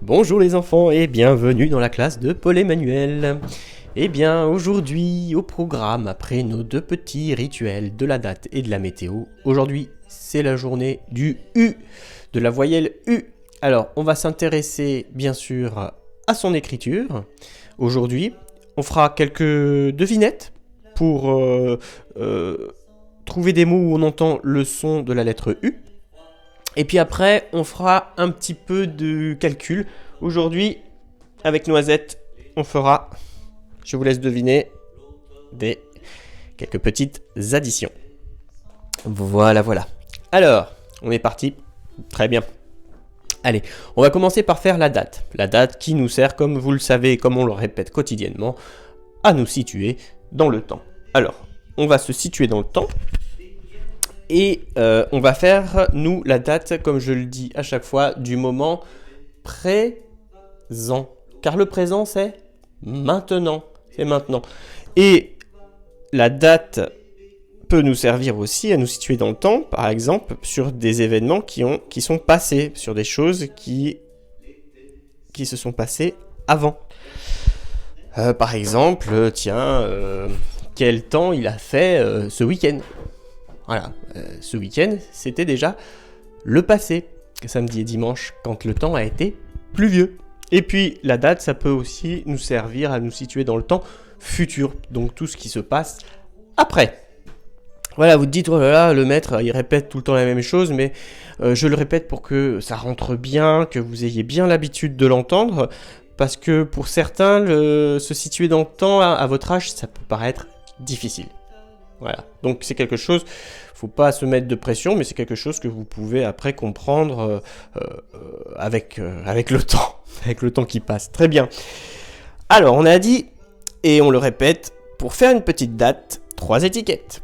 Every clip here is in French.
Bonjour les enfants et bienvenue dans la classe de Paul-Emmanuel. Eh bien aujourd'hui au programme, après nos deux petits rituels de la date et de la météo, aujourd'hui c'est la journée du U, de la voyelle U. Alors on va s'intéresser bien sûr à son écriture. Aujourd'hui on fera quelques devinettes pour trouver des mots où on entend le son de la lettre U. Et puis après, on fera un petit peu de calcul. Aujourd'hui, avec Noisette, on fera, je vous laisse deviner, quelques petites additions. Voilà. Alors, on est parti. Très bien. Allez, on va commencer par faire la date. La date qui nous sert, comme vous le savez, comme on le répète quotidiennement, à nous situer dans le temps. Alors, on va se situer dans le temps. Et on va faire, nous, la date, comme je le dis à chaque fois, du moment présent. Car le présent, c'est maintenant. C'est maintenant. Et la date peut nous servir aussi à nous situer dans le temps, par exemple, sur des événements qui sont passés, sur des choses qui se sont passées avant. Par exemple, quel temps il a fait ce week-end ? Voilà, ce week-end, c'était déjà le passé, samedi et dimanche, quand le temps a été pluvieux. Et puis, la date, ça peut aussi nous servir à nous situer dans le temps futur, donc tout ce qui se passe après. Voilà, vous te dites, oh là là, le maître, il répète tout le temps la même chose, mais je le répète pour que ça rentre bien, que vous ayez bien l'habitude de l'entendre, parce que pour certains, se situer dans le temps à votre âge, ça peut paraître difficile. Voilà, donc c'est quelque chose, faut pas se mettre de pression, mais c'est quelque chose que vous pouvez après comprendre avec le temps, avec le temps qui passe. Très bien. Alors, on a dit, et on le répète, pour faire une petite date, 3 étiquettes.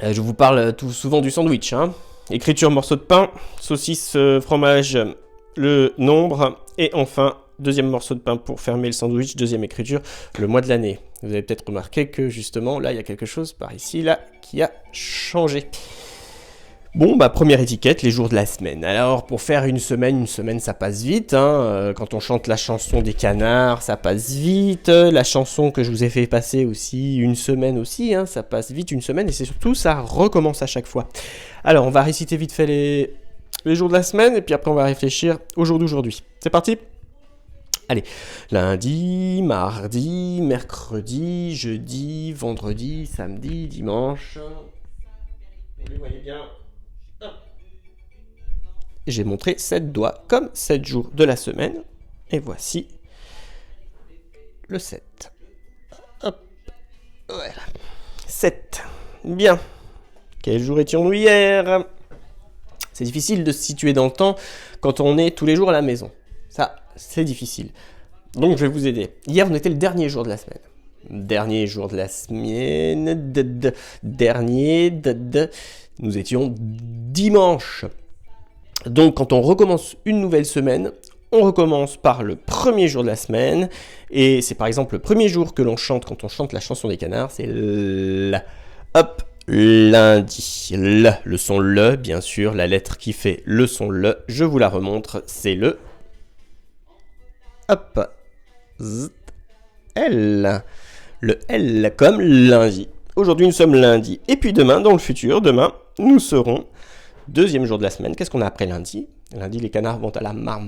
Je vous parle tout souvent du sandwich, hein. Écriture, morceau de pain, saucisse, fromage, le nombre, et enfin, deuxième morceau de pain pour fermer le sandwich, deuxième écriture, le mois de l'année. Vous avez peut-être remarqué que justement, là, il y a quelque chose par ici, là, qui a changé. Bon, première étiquette, les jours de la semaine. Alors, pour faire une semaine, ça passe vite, hein. Quand on chante la chanson des canards, ça passe vite. La chanson que je vous ai fait passer aussi, une semaine aussi, hein, ça passe vite, une semaine. Et c'est surtout, ça recommence à chaque fois. Alors, on va réciter vite fait les jours de la semaine, et puis après, on va réfléchir au jour d'aujourd'hui. C'est parti ? Allez, lundi, mardi, mercredi, jeudi, vendredi, samedi, dimanche. Vous voyez bien. J'ai montré 7 doigts comme 7 jours de la semaine. Et voici le 7. Hop, voilà. 7. Bien. Quel jour étions-nous hier ? C'est difficile de se situer dans le temps quand on est tous les jours à la maison. Ça, c'est difficile. Donc, je vais vous aider. Hier, on était le dernier jour de la semaine. Dernier jour de la semaine. Nous étions dimanche. Donc, quand on recommence une nouvelle semaine, on recommence par le premier jour de la semaine. Et c'est par exemple le premier jour que l'on chante quand on chante la chanson des canards. C'est l. Hop. Lundi, le son le, bien sûr, la lettre qui fait le son le, je vous la remontre, c'est le hop, z, L, le L comme lundi. Aujourd'hui nous sommes lundi, et puis demain, dans le futur, demain, nous serons deuxième jour de la semaine. Qu'est-ce qu'on a après lundi ? Lundi, les canards vont à la mardi.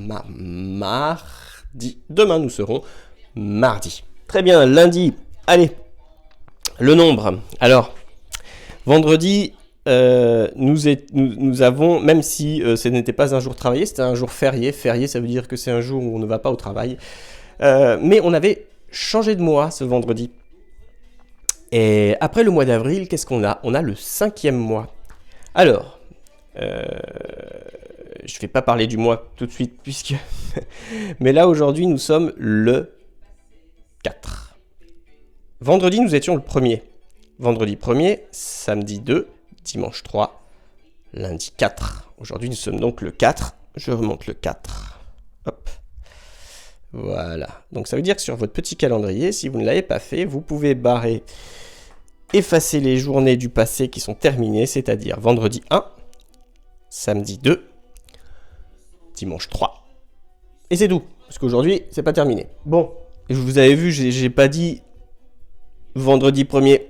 Demain, nous serons mardi. Très bien, lundi, allez, le nombre, alors... Vendredi, nous avons, même si ce n'était pas un jour travaillé, c'était un jour férié. Férié, ça veut dire que c'est un jour où on ne va pas au travail. Mais on avait changé de mois ce vendredi. Et après le mois d'avril, qu'est-ce qu'on a ? On a le 5e mois. Alors, je ne vais pas parler du mois tout de suite, puisque... Mais là, aujourd'hui, nous sommes le 4. Vendredi, nous étions le 1er. Vendredi 1er, samedi 2, dimanche 3, lundi 4. Aujourd'hui, nous sommes donc le 4. Je remonte le 4. Hop. Voilà. Donc, ça veut dire que sur votre petit calendrier, si vous ne l'avez pas fait, vous pouvez effacer les journées du passé qui sont terminées, c'est-à-dire vendredi 1, samedi 2, dimanche 3, Et c'est tout, parce qu'aujourd'hui, c'est pas terminé. Bon, et vous avez vu, j'ai pas dit vendredi 1er,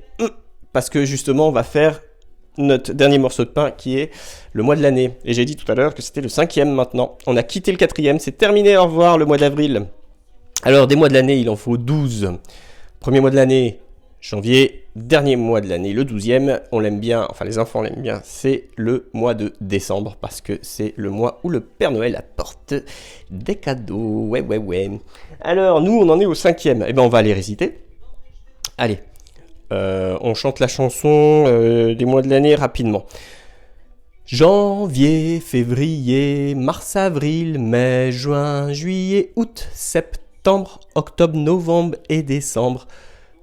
parce que justement, on va faire notre dernier morceau de pain qui est le mois de l'année. Et j'ai dit tout à l'heure que c'était le 5e maintenant. On a quitté le 4e, c'est terminé, au revoir le mois d'avril. Alors, des mois de l'année, il en faut 12. Premier mois de l'année, janvier. Dernier mois de l'année, le 12e. On l'aime bien, enfin les enfants l'aiment bien, c'est le mois de décembre, parce que c'est le mois où le Père Noël apporte des cadeaux. Ouais. Alors, nous, on en est au 5e. Eh ben, on va aller réciter. Allez. On chante la chanson des mois de l'année rapidement. Janvier, février, mars, avril, mai, juin, juillet, août, septembre, octobre, novembre et décembre.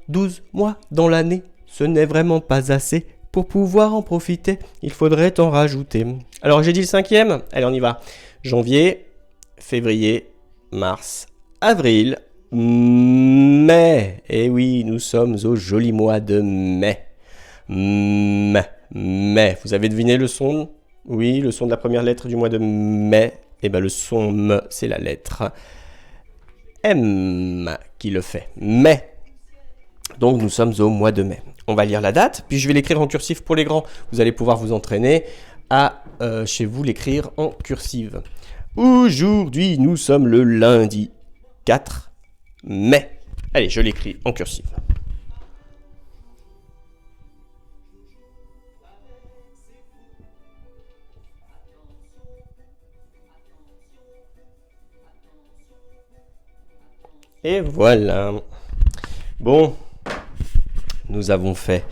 12 mois dans l'année, ce n'est vraiment pas assez. Pour pouvoir en profiter, il faudrait en rajouter. Alors j'ai dit le 5e, allez on y va. Janvier, février, mars, avril, mai. Eh oui, nous sommes au joli mois de mai. Mai. Vous avez deviné le son? Oui, le son de la première lettre du mois de mai. Eh bien, le son M, c'est la lettre M qui le fait. Mai. Donc, nous sommes au mois de mai. On va lire la date, puis je vais l'écrire en cursif pour les grands. Vous allez pouvoir vous entraîner à, chez vous, l'écrire en cursive. Aujourd'hui, nous sommes le lundi 4 mai. Allez, je l'écris en cursive. Et voilà. Bon, nous avons fait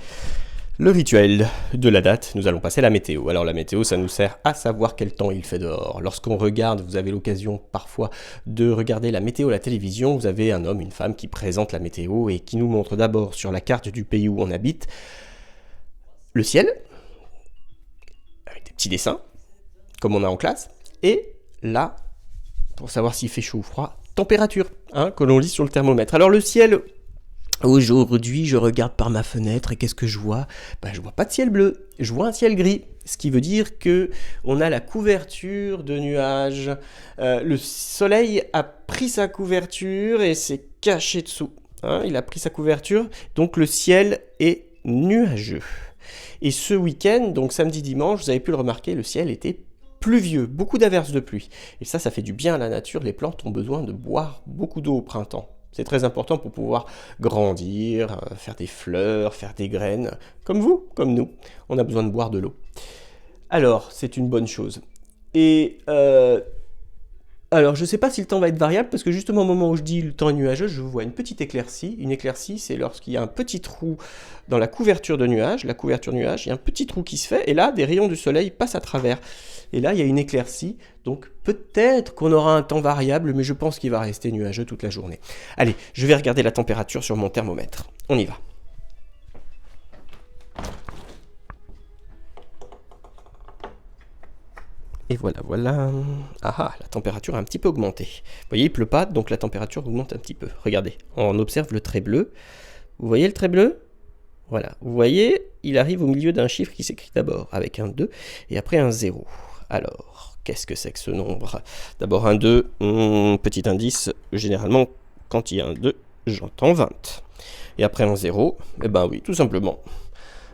le rituel de la date. Nous allons passer à la météo. Alors la météo, ça nous sert à savoir quel temps il fait dehors. Lorsqu'on regarde, vous avez l'occasion parfois de regarder la météo à la télévision. Vous avez un homme, une femme qui présente la météo et qui nous montre d'abord sur la carte du pays où on habite le ciel, avec des petits dessins, comme on a en classe. Et là, pour savoir s'il fait chaud ou froid, température, que l'on lit sur le thermomètre. Alors le ciel, aujourd'hui, je regarde par ma fenêtre et qu'est-ce que je vois? Je vois pas de ciel bleu, je vois un ciel gris. Ce qui veut dire que on a la couverture de nuages. Le soleil a pris sa couverture et s'est caché dessous. Il a pris sa couverture, donc le ciel est nuageux. Et ce week-end, donc samedi, dimanche, vous avez pu le remarquer, le ciel était pluvieux, beaucoup d'averses de pluie. Et ça fait du bien à la nature. Les plantes ont besoin de boire beaucoup d'eau au printemps. C'est très important pour pouvoir grandir, faire des fleurs, faire des graines. Comme vous, comme nous, on a besoin de boire de l'eau. Alors, c'est une bonne chose. Et alors, je ne sais pas si le temps va être variable, parce que justement au moment où je dis le temps est nuageux, je vois une petite éclaircie. Une éclaircie, c'est lorsqu'il y a un petit trou dans la couverture de nuages. La couverture nuage, il y a un petit trou qui se fait, et là, des rayons du soleil passent à travers. Et là, il y a une éclaircie, donc peut-être qu'on aura un temps variable, mais je pense qu'il va rester nuageux toute la journée. Allez, je vais regarder la température sur mon thermomètre. On y va. Et voilà. Ah, la température a un petit peu augmenté. Vous voyez, il pleut pas, donc la température augmente un petit peu. Regardez, on observe le trait bleu. Vous voyez le trait bleu? Voilà. Vous voyez, il arrive au milieu d'un chiffre qui s'écrit d'abord avec un 2 et après un 0. Alors, qu'est-ce que c'est que ce nombre? D'abord un 2, petit indice, généralement, quand il y a un 2, j'entends 20. Et après un 0, eh ben oui, tout simplement.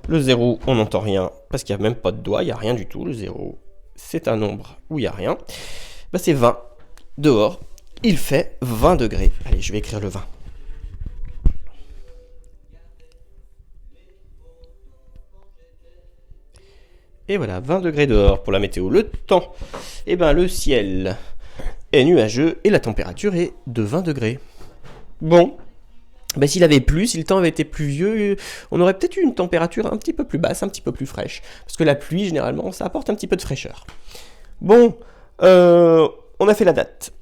Le 0, on n'entend rien, parce qu'il n'y a même pas de doigt, il n'y a rien du tout, le 0. C'est un nombre où il n'y a rien. C'est 20. Dehors, il fait 20 degrés. Allez, je vais écrire le 20. Et voilà, 20 degrés dehors pour la météo. Le temps, le ciel est nuageux et la température est de 20 degrés. Bon, s'il avait plu, si le temps avait été pluvieux, on aurait peut-être eu une température un petit peu plus basse, un petit peu plus fraîche. Parce que la pluie, généralement, ça apporte un petit peu de fraîcheur. Bon, on a fait la date,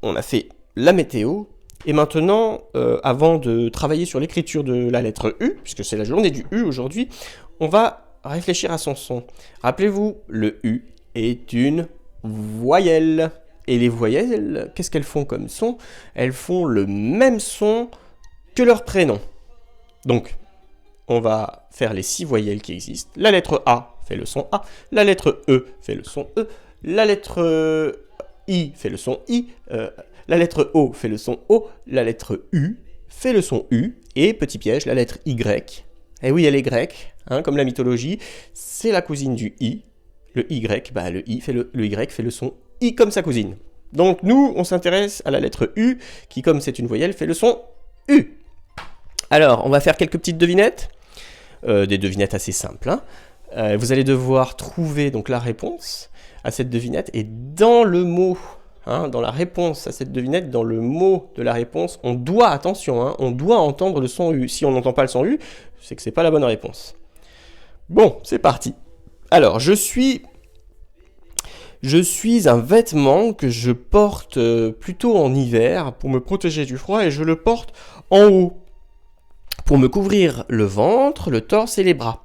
on a fait la météo, et maintenant, avant de travailler sur l'écriture de la lettre U, puisque c'est la journée du U aujourd'hui, on va réfléchir à son son. Rappelez-vous, le U est une voyelle. Et les voyelles, qu'est-ce qu'elles font comme son? Elles font le même son que leur prénom. Donc, on va faire les 6 voyelles qui existent. La lettre A fait le son A, la lettre E fait le son E, la lettre I fait le son I, la lettre O fait le son O, la lettre U fait le son U, et petit piège, la lettre Y. Eh oui, elle est grecque, hein, comme la mythologie, c'est la cousine du I. Le Y, le Y fait le son I comme sa cousine. Donc nous, on s'intéresse à la lettre U, qui comme c'est une voyelle, fait le son U. Alors, on va faire quelques petites devinettes, des devinettes assez simples. Hein. Vous allez devoir trouver donc la réponse à cette devinette, et dans le mot, dans la réponse à cette devinette, dans le mot de la réponse, on doit, attention, on doit entendre le son U. Si on n'entend pas le son U, c'est que c'est pas la bonne réponse. Bon, c'est parti. Alors, je suis un vêtement que je porte plutôt en hiver pour me protéger du froid, et je le porte en haut pour me couvrir le ventre, le torse et les bras.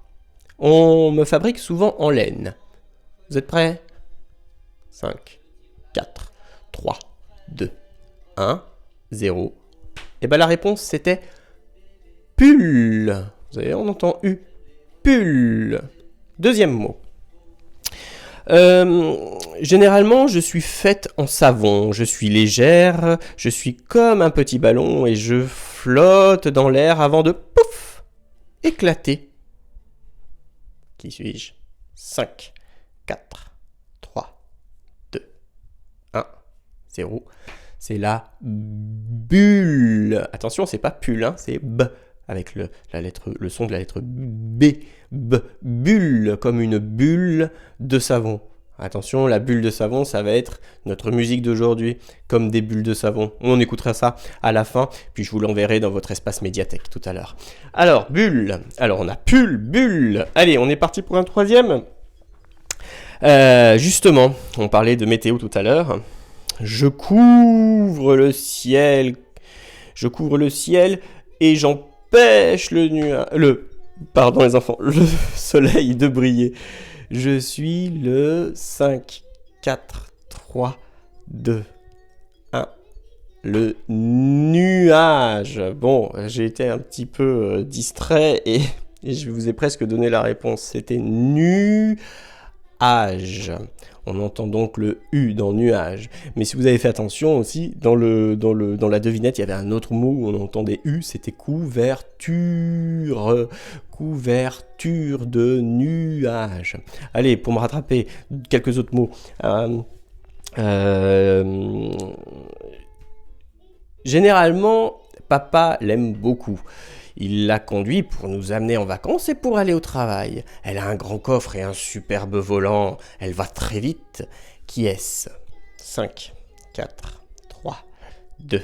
On me fabrique souvent en laine. Vous êtes prêts ? 5, 4, 3, 2, 1, 0. Et la réponse c'était pull. Vous savez, on entend U. Pull. Deuxième mot. Généralement, je suis faite en savon. Je suis légère, je suis comme un petit ballon et je flotte dans l'air avant de pouf éclater. Qui suis-je ? 5, 4, 3, 2, 1, 0. C'est la bulle. Attention, c'est pas pull, c'est B, avec le son de la lettre B. Bulle, comme une bulle de savon. Attention, la bulle de savon, ça va être notre musique d'aujourd'hui, comme des bulles de savon. On écoutera ça à la fin, puis je vous l'enverrai dans votre espace médiathèque tout à l'heure. Alors, bulle. Alors, on a pull, bulle. Allez, on est parti pour un troisième. Justement, on parlait de météo tout à l'heure. Je couvre le ciel et j'empêche le soleil de briller. Je suis le 5, 4, 3, 2, 1. Le nuage. Bon, j'ai été un petit peu distrait et je vous ai presque donné la réponse. C'était nuage. On entend donc le U dans nuage. Mais si vous avez fait attention aussi, dans la devinette, il y avait un autre mot où on entendait U, c'était couverture. Couverture de nuage. Allez, pour me rattraper, quelques autres mots. Généralement, papa l'aime beaucoup. Il la conduit pour nous amener en vacances et pour aller au travail. Elle a un grand coffre et un superbe volant. Elle va très vite. Qui est-ce ? 5, 4, 3, 2,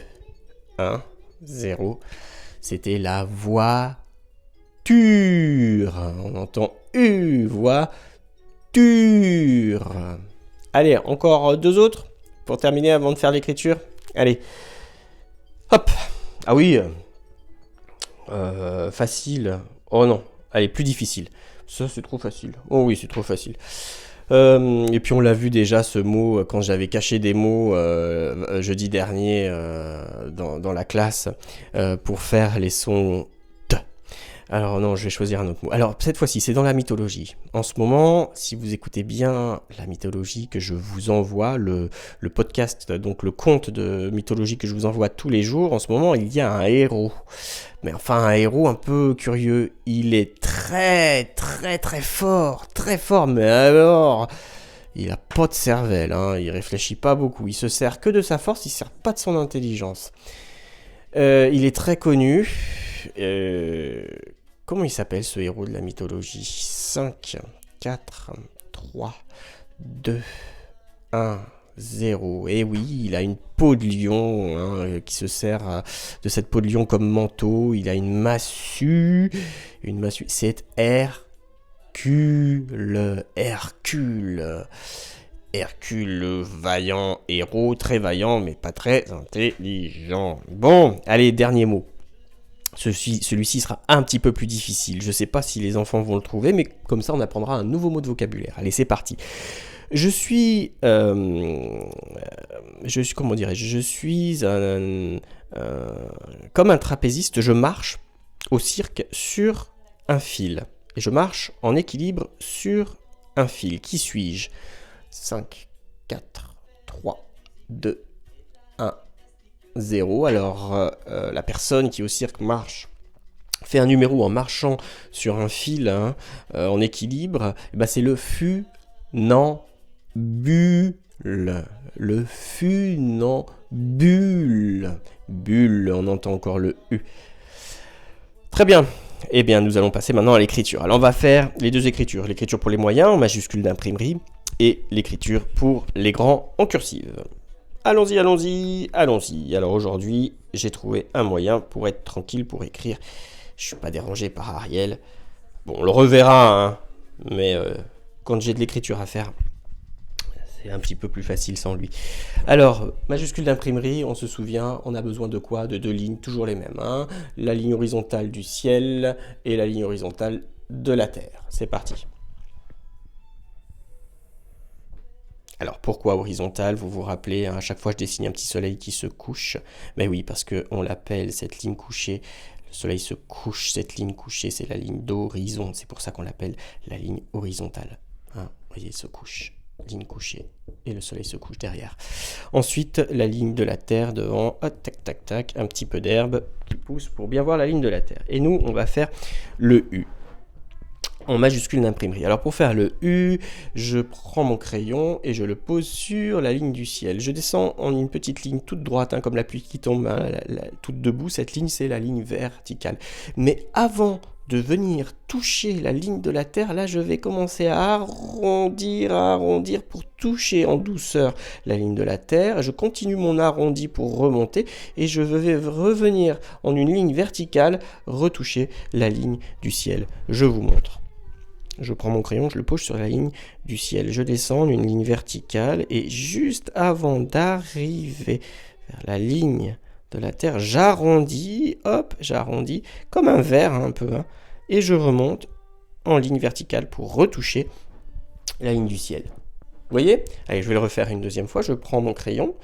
1, 0. C'était la voiture. On entend U, voiture. Allez, encore deux autres pour terminer avant de faire l'écriture. Allez. Hop. Ah oui. Facile. Oh non. Allez, plus difficile. Ça, c'est trop facile. Oh oui, c'est trop facile. Et puis on l'a vu déjà ce mot quand j'avais caché des mots jeudi dernier dans la classe pour faire les sons T. Alors non, je vais choisir un autre mot. Alors cette fois-ci, c'est dans la mythologie. En ce moment, si vous écoutez bien la mythologie que je vous envoie, le podcast, donc le conte de mythologie que je vous envoie tous les jours, en ce moment, il y a un héros. Mais enfin, un héros un peu curieux. Il est très, très, très fort, mais alors, il a pas de cervelle, il réfléchit pas beaucoup. Il se sert que de sa force, il sert pas de son intelligence. Il est très connu. Comment il s'appelle ce héros de la mythologie ? 5, 4, 3, 2, 1, 0. Et oui, il a une peau de lion qui se sert de cette peau de lion comme manteau. Il a une massue. C'est Hercule. Hercule, le vaillant héros, très vaillant, mais pas très intelligent. Bon, allez, dernier mot. Celui-ci sera un petit peu plus difficile. Je ne sais pas si les enfants vont le trouver, mais comme ça, on apprendra un nouveau mot de vocabulaire. Allez, c'est parti. Je suis comme un trapéziste, je marche au cirque sur un fil. Et je marche en équilibre sur un fil. Qui suis-je ? 5, 4, 3, 2, 1, 0. Alors, la personne qui au cirque marche fait un numéro en marchant sur un fil en équilibre, et ben c'est le funambule. Le funambule. Bulle, on entend encore le U. Très bien. Eh bien, nous allons passer maintenant à l'écriture. Alors, on va faire les deux écritures. L'écriture pour les moyens en majuscule d'imprimerie et l'écriture pour les grands en cursive. Allons-y, allons-y, allons-y. Alors aujourd'hui, j'ai trouvé un moyen pour être tranquille, pour écrire. Je ne suis pas dérangé par Ariel. Bon, on le reverra, mais quand j'ai de l'écriture à faire, c'est un petit peu plus facile sans lui. Alors, majuscule d'imprimerie, on se souvient, on a besoin de quoi? De deux lignes, toujours les mêmes. La ligne horizontale du ciel et la ligne horizontale de la terre. C'est parti. Alors, pourquoi horizontale? Vous vous rappelez, à chaque fois je dessine un petit soleil qui se couche. Mais oui, parce qu'on l'appelle cette ligne couchée. Le soleil se couche, cette ligne couchée, c'est la ligne d'horizon. C'est pour ça qu'on l'appelle la ligne horizontale. Vous voyez, il se couche. Ligne couchée, et le soleil se couche derrière. Ensuite, la ligne de la terre devant, tac, tac, tac, un petit peu d'herbe qui pousse pour bien voir la ligne de la terre. Et nous, on va faire le U en majuscule d'imprimerie. Alors pour faire le U, je prends mon crayon et je le pose sur la ligne du ciel. Je descends en une petite ligne toute droite, comme la pluie qui tombe, toute debout. Cette ligne, c'est la ligne verticale. Mais avant de venir toucher la ligne de la terre, là je vais commencer à arrondir pour toucher en douceur la ligne de la terre. Je continue mon arrondi pour remonter et je vais revenir en une ligne verticale, retoucher la ligne du ciel. Je vous montre. Je prends mon crayon, je le pose sur la ligne du ciel. Je descends en une ligne verticale et juste avant d'arriver vers la ligne de la terre, j'arrondis, j'arrondis comme un verre un peu, et je remonte en ligne verticale pour retoucher la ligne du ciel. Vous voyez? Allez, je vais le refaire une deuxième fois. Je prends mon crayon,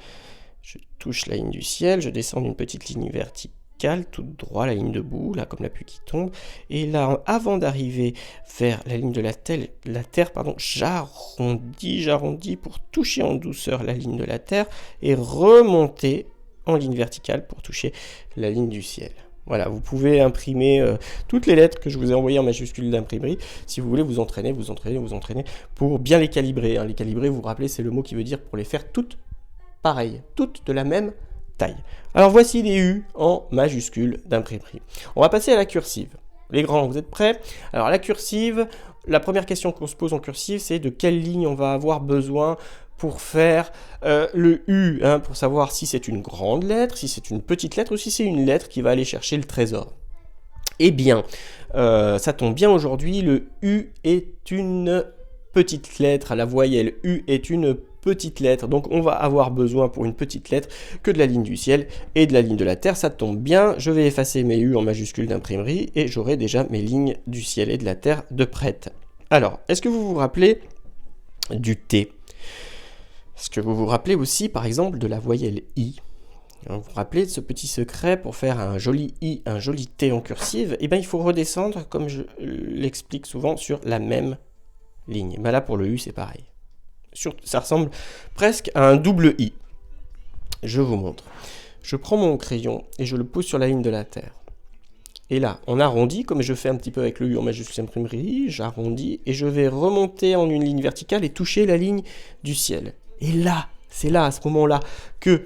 je touche la ligne du ciel, je descends d'une petite ligne verticale, tout droit, la ligne debout, là, comme la pluie qui tombe. Et là, avant d'arriver vers la ligne de la terre, j'arrondis pour toucher en douceur la ligne de la terre et remonter en ligne verticale pour toucher la ligne du ciel. Voilà, vous pouvez imprimer toutes les lettres que je vous ai envoyées en majuscule d'imprimerie. Si vous voulez vous entraîner pour bien les calibrer. Les calibrer, vous vous rappelez, c'est le mot qui veut dire pour les faire toutes pareilles, toutes de la même taille. Alors voici les U en majuscule d'imprimerie. On va passer à la cursive. Les grands, vous êtes prêts? Alors la cursive, la première question qu'on se pose en cursive, c'est de quelle ligne on va avoir besoin pour faire le U, pour savoir si c'est une grande lettre, si c'est une petite lettre ou si c'est une lettre qui va aller chercher le trésor. Eh bien, ça tombe bien aujourd'hui, le U est une petite lettre, la voyelle U est une petite lettre, donc on va avoir besoin pour une petite lettre que de la ligne du ciel et de la ligne de la terre. Ça tombe bien, je vais effacer mes U en majuscule d'imprimerie et j'aurai déjà mes lignes du ciel et de la terre de prêtes. Alors, est-ce que vous vous rappelez du T? Est-ce que vous vous rappelez aussi, par exemple, de la voyelle I? Vous vous rappelez de ce petit secret pour faire un joli I, un joli T en cursive? Eh bien, il faut redescendre, comme je l'explique souvent, sur la même ligne. Ben là, pour le U, c'est pareil. Ça ressemble presque à un double I. Je vous montre. Je prends mon crayon et je le pose sur la ligne de la terre. Et là, on arrondit, comme je fais un petit peu avec le U en majuscule d'imprimerie, j'arrondis et je vais remonter en une ligne verticale et toucher la ligne du ciel. Et là, c'est là, à ce moment-là, que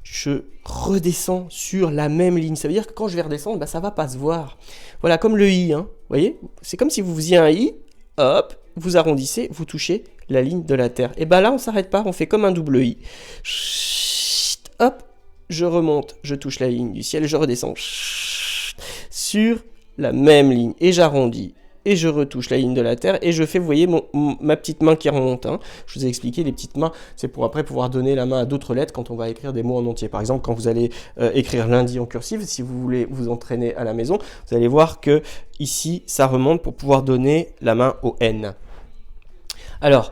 je redescends sur la même ligne. Ça veut dire que quand je vais redescendre, ça ne va pas se voir. Voilà, comme le I, vous voyez? C'est comme si vous faisiez un I, hop, vous arrondissez, vous touchez la ligne de la terre. Et là, on ne s'arrête pas, on fait comme un double I. Chut, hop, je remonte, je touche la ligne du ciel, je redescends chut, sur la même ligne. Et j'arrondis. Et je retouche la ligne de la terre et je fais, vous voyez, ma petite main qui remonte. Je vous ai expliqué, les petites mains, c'est pour après pouvoir donner la main à d'autres lettres quand on va écrire des mots en entier. Par exemple, quand vous allez écrire lundi en cursive, si vous voulez vous entraîner à la maison, vous allez voir que ici, ça remonte pour pouvoir donner la main au N. Alors,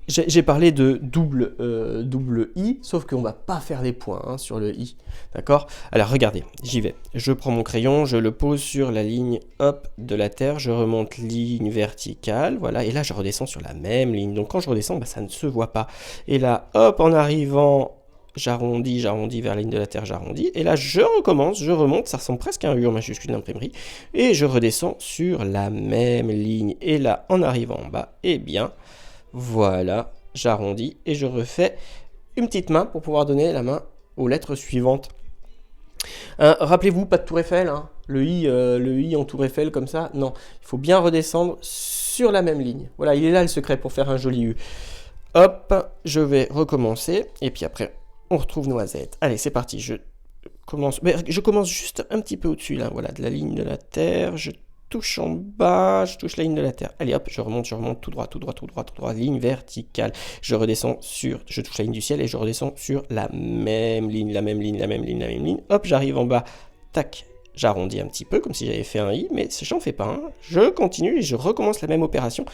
j'ai parlé de double I, sauf qu'on va pas faire des points hein, sur le I, d'accord? Alors regardez, j'y vais. Je prends mon crayon, je le pose sur la ligne, hop, de la terre, je remonte ligne verticale, voilà, et là je redescends sur la même ligne. Donc quand je redescends, bah, ça ne se voit pas. Et là, hop, en arrivant, j'arrondis vers la ligne de la terre, j'arrondis, et là je recommence, je remonte, ça ressemble presque à un U en majuscule d'imprimerie, et je redescends sur la même ligne. Et là, en arrivant en bas, eh bien... Voilà, j'arrondis et je refais une petite main pour pouvoir donner la main aux lettres suivantes. Rappelez-vous, pas de tour Eiffel, hein. Le I en tour Eiffel comme ça, non. Il faut bien redescendre sur la même ligne. Voilà, il est là le secret pour faire un joli U. Hop, je vais recommencer et puis après, on retrouve Noisette. Allez, c'est parti, je commence juste un petit peu au-dessus, là, voilà, de la ligne de la terre, je touche en bas, je touche la ligne de la terre. Allez hop, je remonte tout droit, ligne verticale. Je touche la ligne du ciel et je redescends sur la même ligne. Hop, j'arrive en bas, tac, j'arrondis un petit peu comme si j'avais fait un I, mais j'en fais pas un. Je continue et je recommence la même opération.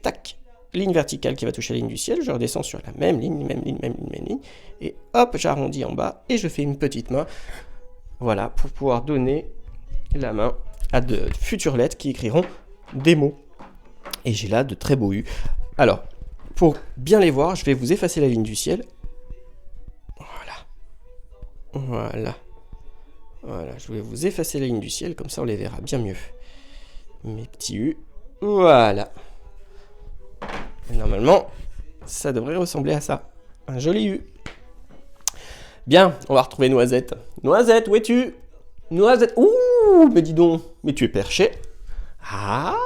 Tac, ligne verticale qui va toucher la ligne du ciel, je redescends sur la même ligne, et hop, j'arrondis en bas et je fais une petite main. Voilà, pour pouvoir donner la main à de futures lettres qui écriront des mots. Et j'ai là de très beaux U. Alors, pour bien les voir, je vais vous effacer la ligne du ciel. Voilà, je vais vous effacer la ligne du ciel, comme ça on les verra bien mieux. Mes petits U, voilà. Et normalement, ça devrait ressembler à ça. Un joli U. Bien, on va retrouver Noisette. Noisette, où es-tu? Noisette, ouh, mais dis donc, mais tu es perché. Ah,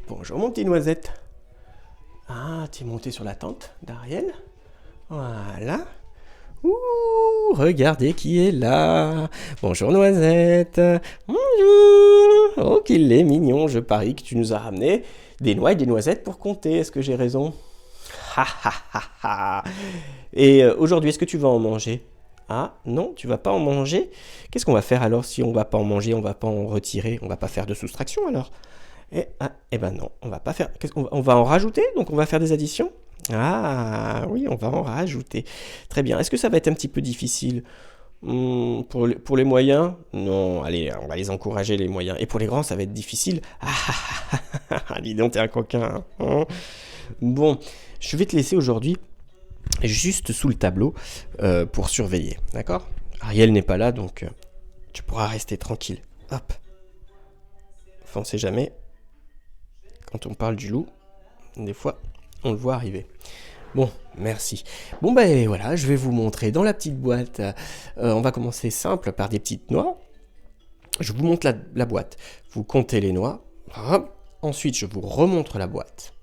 bonjour mon petit Noisette. Ah, tu es monté sur la tente d'Ariel. Voilà. Ouh, regardez qui est là. Bonjour Noisette. Bonjour. Oh, qu'il est mignon, je parie que tu nous as ramené des noix et des noisettes pour compter. Est-ce que j'ai raison? Ha ha ha ha. Et aujourd'hui, est-ce que tu vas en manger? Ah non, tu vas pas en manger? Qu'est-ce qu'on va faire alors si on va pas en manger, on va pas en retirer, on va pas faire de soustraction alors? Eh ben non, on va pas faire. On va en rajouter, donc on va faire des additions? Ah oui, on va en rajouter. Très bien. Est-ce que ça va être un petit peu difficile pour les moyens? Non, allez, on va les encourager les moyens. Et pour les grands, ça va être difficile. Dis donc, t'es un coquin. Hein. Bon, je vais te laisser aujourd'hui juste sous le tableau pour surveiller, d'accord? Ariel n'est pas là, donc tu pourras rester tranquille. Hop. Enfin, on sait jamais. Quand on parle du loup, des fois, on le voit arriver. Bon, merci. Bon, ben voilà, je vais vous montrer dans la petite boîte. On va commencer simple par des petites noix. Je vous montre la boîte. Vous comptez les noix. Hop. Ensuite, je vous remontre la boîte.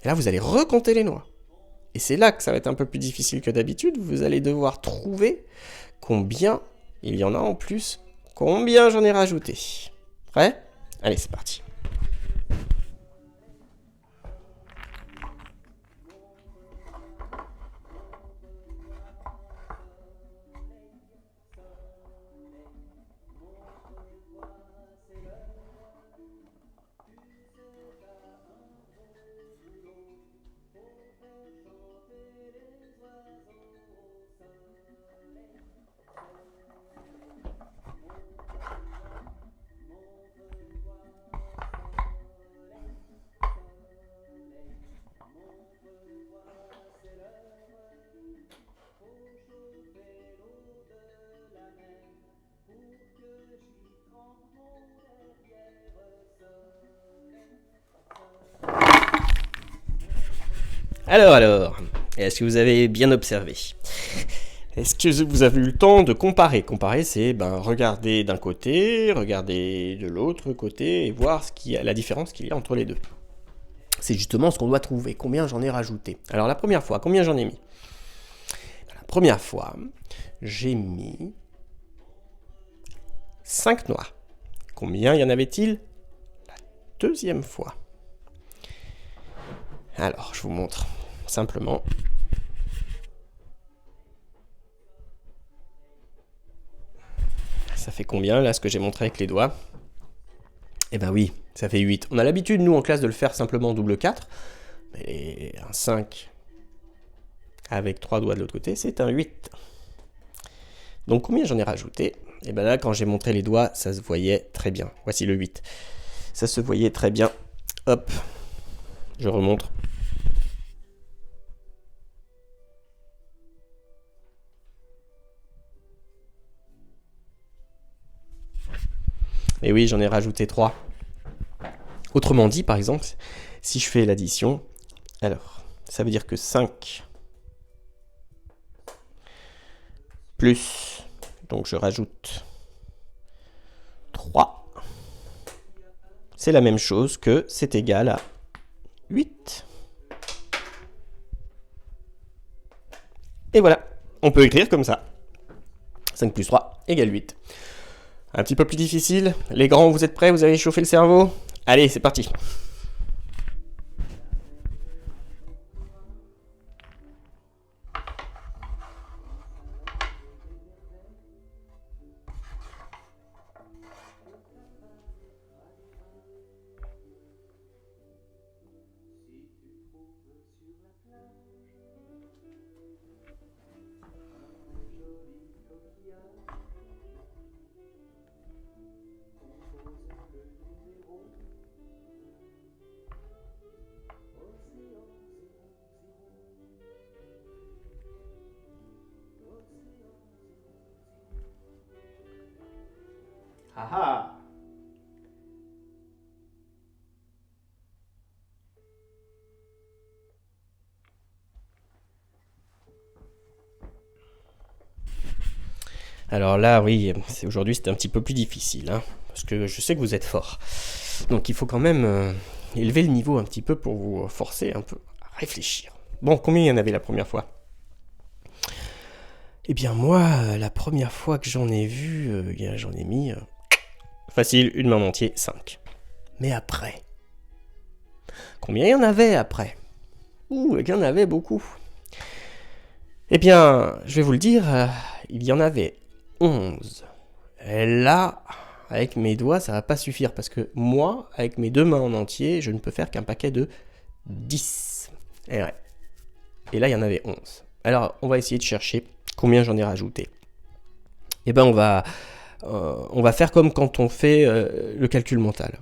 Et là, vous allez recompter les noix. Et c'est là que ça va être un peu plus difficile que d'habitude. Vous allez devoir trouver combien il y en a en plus, combien j'en ai rajouté. Prêt? Allez, c'est parti. Alors, est-ce que vous avez bien observé? Est-ce que vous avez eu le temps de comparer? Comparer, c'est regarder d'un côté, regarder de l'autre côté et voir la différence qu'il y a entre les deux. C'est justement ce qu'on doit trouver, combien j'en ai rajouté. Alors la première fois, combien j'en ai mis? La première fois, j'ai mis 5 noix. Combien y en avait-il la deuxième fois? Alors, je vous montre simplement. Ça fait combien, là, ce que j'ai montré avec les doigts? Eh ben oui, ça fait 8. On a l'habitude, nous, en classe, de le faire simplement double 4. Mais un 5 avec 3 doigts de l'autre côté, c'est un 8. Donc combien j'en ai rajouté? Et bien là, quand j'ai montré les doigts, ça se voyait très bien. Voici le 8. Ça se voyait très bien. Hop, je remontre. Et oui, j'en ai rajouté 3. Autrement dit, par exemple, si je fais l'addition, alors, ça veut dire que 5 plus, donc je rajoute 3, c'est la même chose que c'est égal à 8. Et voilà, on peut écrire comme ça. 5 plus 3 égale 8. Un petit peu plus difficile. Les grands, vous êtes prêts? Vous avez chauffé le cerveau? Allez, c'est parti. Ah ah. Alors là, oui, aujourd'hui c'était un petit peu plus difficile, hein, parce que je sais que vous êtes fort. Donc il faut quand même élever le niveau un petit peu pour vous forcer un peu à réfléchir. Bon, combien il y en avait la première fois? Eh bien moi, la première fois que j'en ai vu, j'en ai mis... facile, une main entière, 5. Mais après, combien il y en avait après? Il y en avait beaucoup. Eh bien, je vais vous le dire, il y en avait 11. Et là, avec mes doigts, ça va pas suffire, parce que moi, avec mes 2 mains en entier, je ne peux faire qu'un paquet de 10. Et, ouais. Et là, il y en avait 11. Alors, on va essayer de chercher combien j'en ai rajouté. Eh bien, on va faire comme quand on fait le calcul mental.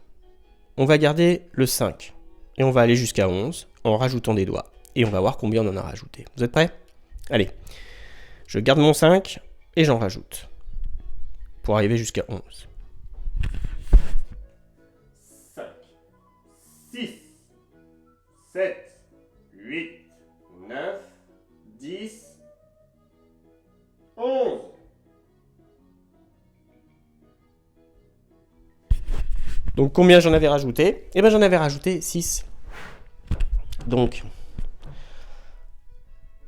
On va garder le 5, et on va aller jusqu'à 11, en rajoutant des doigts. Et on va voir combien on en a rajouté. Vous êtes prêts? Allez, je garde mon 5, et j'en rajoute. Pour arriver jusqu'à 11. 5, 6, 7, 8, 9, 10, 11. Donc combien j'en avais rajouté? Eh bien j'en avais rajouté 6. Donc,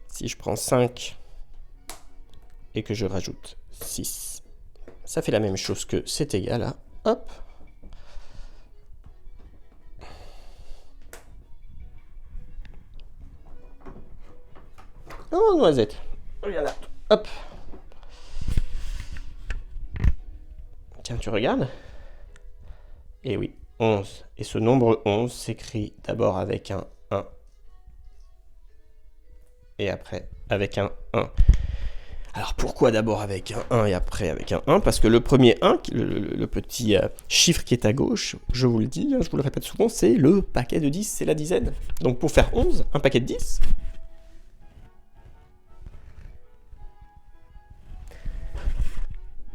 si je prends 5 et que je rajoute 6, ça fait la même chose que c'est égal à, hop, oh, noisette, regarde, hop, tiens, tu regardes? Et oui, 11. Et ce nombre 11 s'écrit d'abord avec un 1 et après avec un 1. Alors pourquoi d'abord avec un 1 et après avec un 1? Parce que le premier 1, le petit chiffre qui est à gauche, je vous le dis, je vous le répète souvent, c'est le paquet de 10, c'est la dizaine. Donc pour faire 11, un paquet de 10,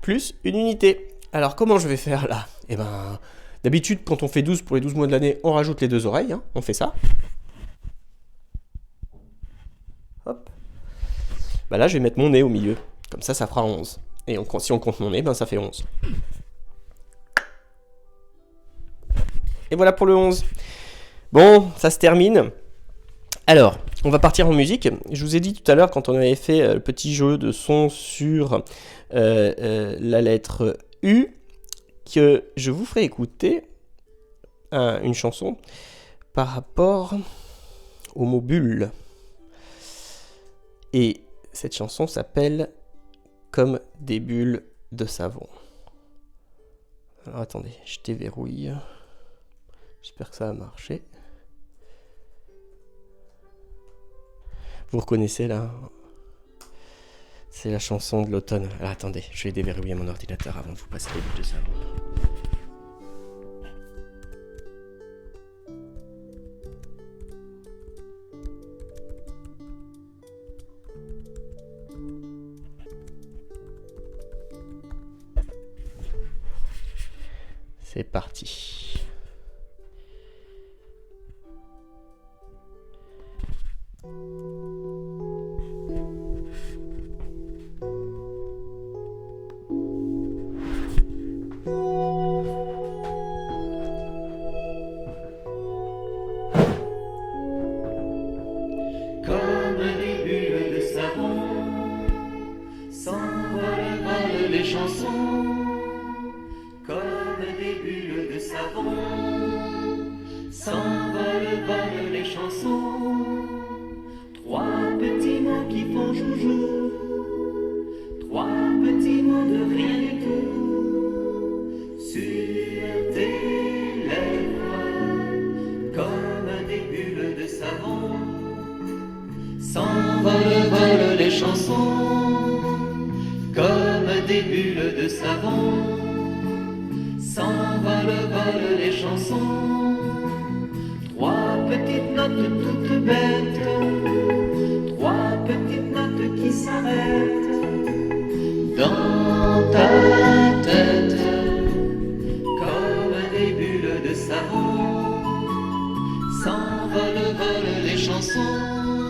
plus une unité. Alors comment je vais faire là? Eh ben, d'habitude quand on fait 12 pour les 12 mois de l'année, on rajoute les 2 oreilles, hein, on fait ça. Hop. Bah là je vais mettre mon nez au milieu, comme ça ça fera 11. Et si on compte mon nez, ben ça fait 11. Et voilà pour le 11. Bon, ça se termine. Alors, on va partir en musique. Je vous ai dit tout à l'heure, quand on avait fait le petit jeu de son sur la lettre U, que je vous ferai écouter une chanson par rapport au mot bulle. Et cette chanson s'appelle Comme des bulles de savon. Alors attendez, je déverrouille. J'espère que ça va marcher. Vous reconnaissez là? C'est la chanson de l'automne. Alors attendez, je vais déverrouiller mon ordinateur avant de vous passer les bouts de savon. C'est parti. Comme des bulles de savon, s'envolent les chansons. Comme des bulles de savon, s'envolent les chansons. Trois petits mots qui font joujou, trois petits mots de rien du tout, sur tes lèvres, comme des bulles de savon. S'envolent les chansons, comme des bulles de savon. S'envolent les chansons, trois petites notes toutes bêtes, trois petites notes qui s'arrêtent dans ta tête, comme des bulles de savon. S'envolent les chansons,